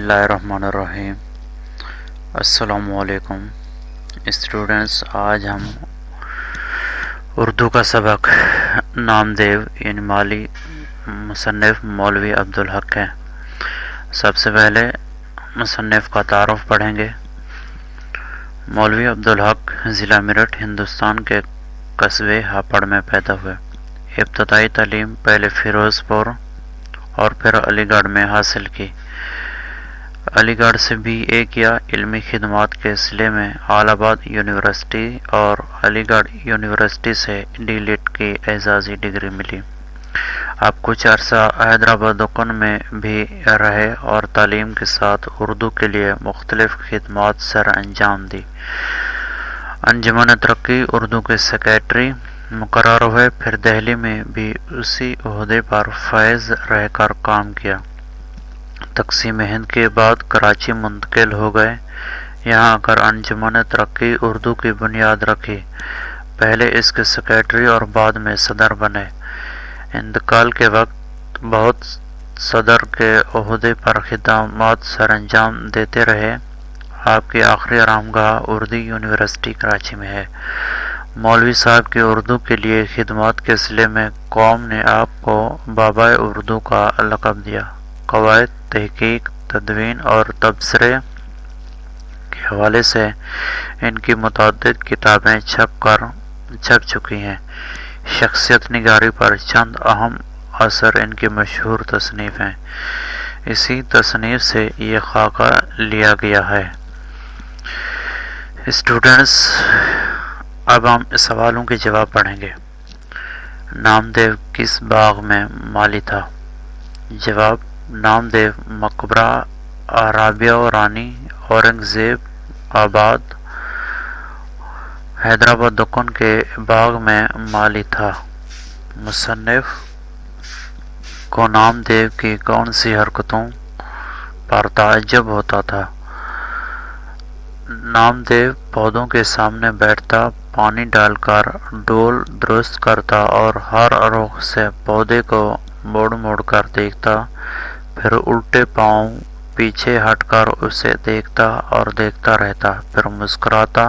बिस्मिल्लाहिर्रहमानिर्रहीम। अस्सलामु अलैकुम स्टूडेंट्स। आज हम उर्दू का सबक नामदेव यानी माली मुसन्निफ़ मौलवी अब्दुल हक है। सबसे पहले मुसन्निफ़ का तारुफ पढ़ेंगे। मौलवी अब्दुल हक ज़िला मेरठ हिंदुस्तान के कस्बे हापड़ में पैदा हुए। इब्तदाई तालीम पहले फ़िरोज़पुर और फिर अलीगढ़ में हासिल की। अलीगढ़ से BA किया। इल्मी खिदमात के सिले में इलाहाबाद यूनिवर्सिटी और अलीगढ़ यूनिवर्सिटी से D.Litt की एजाज़ी डिग्री मिली। अब कुछ अरसा हैदराबाद में भी रहे और तालीम के साथ उर्दू के लिए मुख्तलिफ खिदमात सर अंजाम दी। अंजुमन तरक्की उर्दू के सेक्रेटरी मुकर्रर हुए। फिर दिल्ली में भी उसी ओहदे पर फैज़ रहकर काम किया। तक़सीम हिंद के बाद कराची मुंतकिल हो गए। यहाँ आकर अंजुमन तरक्की उर्दू की बुनियाद रखी। पहले इसके सेक्रेटरी और बाद में सदर बने। इंतकाल के वक्त बहुत सदर के ओहदे पर खिदमत सर अंजाम देते रहे। आपकी आखिरी आरामगाह उर्दू यूनिवर्सिटी कराची में है। मौलवी साहब की उर्दू के लिए खिदमत के सिले में कौम ने आपको बाबाए उर्दू का लक़ब दिया। क़वायद, तहक़ीक़, तदवीन और तबसरे के हवाले से इनकी मुतअद्दिद किताबें छप चुकी हैं। शख्सियत निगारी पर चंद अहम असर इनकी मशहूर तसनीफ़ हैं। इसी तसनीफ़ से ये खाका लिया गया है। स्टूडेंट्स, अब हम सवालों के जवाब पढ़ेंगे। नामदेव किस बाग में माली था? जवाब, नामदेव मकबरा राबिया रानी औरंगज़ेब आबाद हैदराबाद दक्कन के बाग में माली था। मुसन्निफ़ को नामदेव की कौन सी हरकतों पर ताज्जुब होता था? नामदेव पौधों के सामने बैठता, पानी डालकर डोल दुरुस्त करता और हर रुख से पौधे को मोड़ मोड़ कर देखता, फिर उल्टे पांव पीछे हटकर उसे देखता और देखता रहता, फिर मुस्कुराता।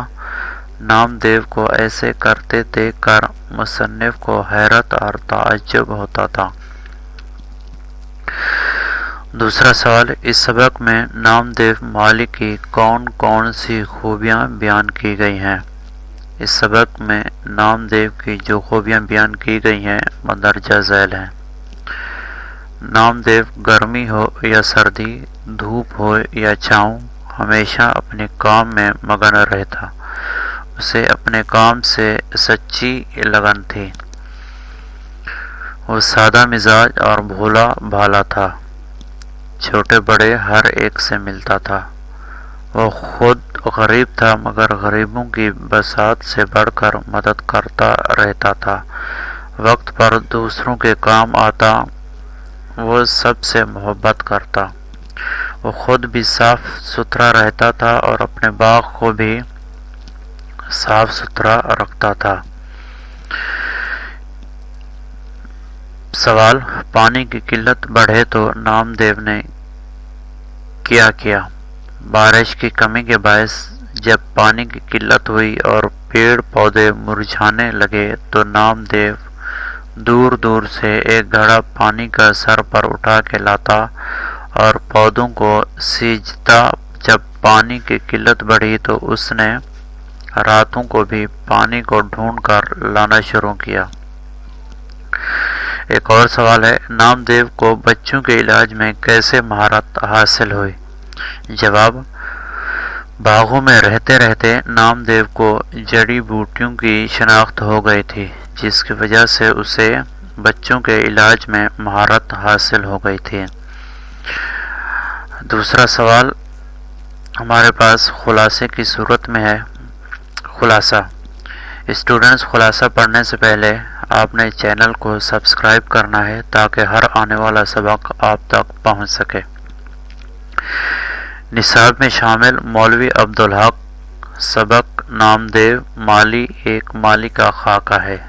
नामदेव को ऐसे करते देखकर मुसन्निफ़ को हैरत और ताज्जुब होता था। दूसरा सवाल, इस सबक में नामदेव माली की कौन कौन सी खूबियाँ बयान की गई हैं? इस सबक में नामदेव की जो खूबियाँ बयान की गई हैं मदरजा झैल हैं। नामदेव गर्मी हो या सर्दी, धूप हो या छाँव, हमेशा अपने काम में मगन रहता। उसे अपने काम से सच्ची लगन थी। वो सादा मिजाज और भोला भाला था। छोटे बड़े हर एक से मिलता था। वो खुद गरीब था मगर गरीबों की बसात से बढ़कर मदद करता रहता था। वक्त पर दूसरों के काम आता। वो सबसे मोहब्बत करता। वो खुद भी साफ सुथरा रहता था और अपने बाग को भी साफ सुथरा रखता था। सवाल, पानी की किल्लत बढ़े तो नामदेव ने क्या किया? बारिश की कमी के बायस जब पानी की किल्लत हुई और पेड़ पौधे मुरझाने लगे तो नामदेव दूर दूर से एक घड़ा पानी का सर पर उठा के लाता और पौधों को सींचता। जब पानी की किल्लत बढ़ी तो उसने रातों को भी पानी को ढूंढ कर लाना शुरू किया। एक और सवाल है, नामदेव को बच्चों के इलाज में कैसे महारत हासिल हुई? जवाब, बागों में रहते रहते नामदेव को जड़ी बूटियों की शनाख्त हो गई थी, जिसकी वजह से उसे बच्चों के इलाज में महारत हासिल हो गई थी। दूसरा सवाल हमारे पास खुलासे की सूरत में है। खुलासा। स्टूडेंट्स, खुलासा पढ़ने से पहले आपने चैनल को सब्सक्राइब करना है ताकि हर आने वाला सबक आप तक पहुंच सके। निसाब में शामिल मौलवी अब्दुल हक सबक नामदेव माली एक माली का खाका है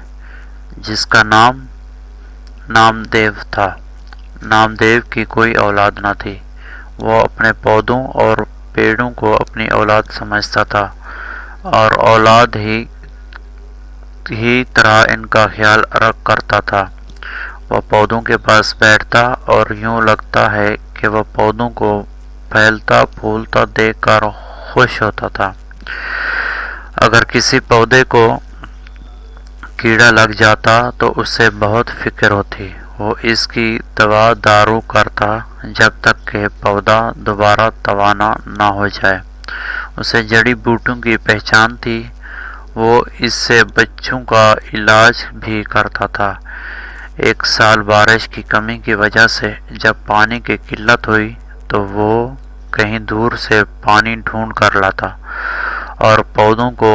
जिसका नाम नामदेव था। नामदेव की कोई औलाद न थी। وہ اپنے پودوں اور پیڑوں کو اپنی اولاد سمجھتا تھا اور اولاد ہی طرح ان کا خیال رکھ کرتا تھا۔ وہ پودوں کے پاس بیٹھتا اور یوں لگتا ہے کہ وہ پودوں کو پھیلتا پھولتا دیکھ کر خوش ہوتا تھا۔ اگر کسی پودے کو کیڑا لگ جاتا تو اسے بہت فکر ہوتی۔ وہ اس کی دوا دارو کرتا جب تک کہ پودا دوبارہ توانا نہ ہو جائے۔ اسے جڑی بوٹیوں کی پہچان تھی، وہ اس سے بچوں کا علاج بھی کرتا تھا۔ ایک سال بارش کی کمی کی وجہ سے جب پانی کی قلت ہوئی تو وہ کہیں دور سے پانی ڈھونڈ کر لاتا اور پودوں کو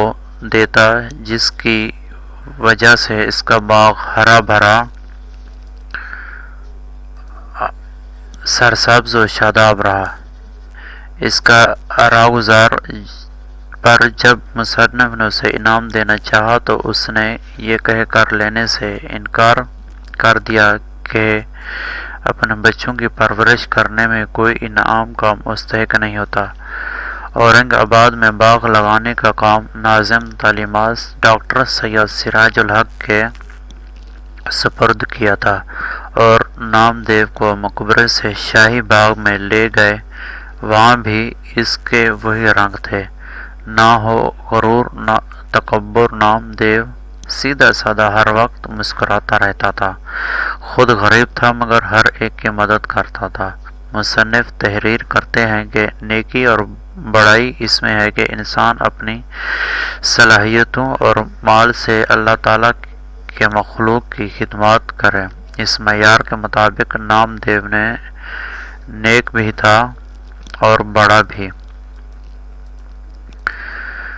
دیتا، جس کی وجہ سے اس کا باغ ہرا بھرا، سرسبز و شاداب رہا۔ اس کا راگزار پر جب مصنف نے اسے انعام دینا چاہا تو اس نے یہ کہہ کر لینے سے انکار کر دیا کہ اپنے بچوں کی پرورش کرنے میں کوئی انعام کا مستحق نہیں ہوتا۔ اورنگ آباد میں باغ لگانے کا کام ناظم تعلیمات ڈاکٹر سید سراج الحق کے سپرد کیا تھا اور نامدیو کو مقبرے سے شاہی باغ میں لے گئے۔ وہاں بھی اس کے وہی رنگ تھے، نہ ہو غرور نہ تکبر۔ نامدیو سیدھا سادہ ہر وقت مسکراتا رہتا تھا، خود غریب تھا مگر ہر ایک کی مدد کرتا تھا۔ مصنف تحریر کرتے ہیں کہ نیکی اور بڑائی اس میں ہے کہ انسان اپنی صلاحیتوں اور مال سے اللہ تعالیٰ کے مخلوق کی خدمات کرے۔ اس معیار کے مطابق نامدیو نے نیک بھی تھا اور بڑا بھی۔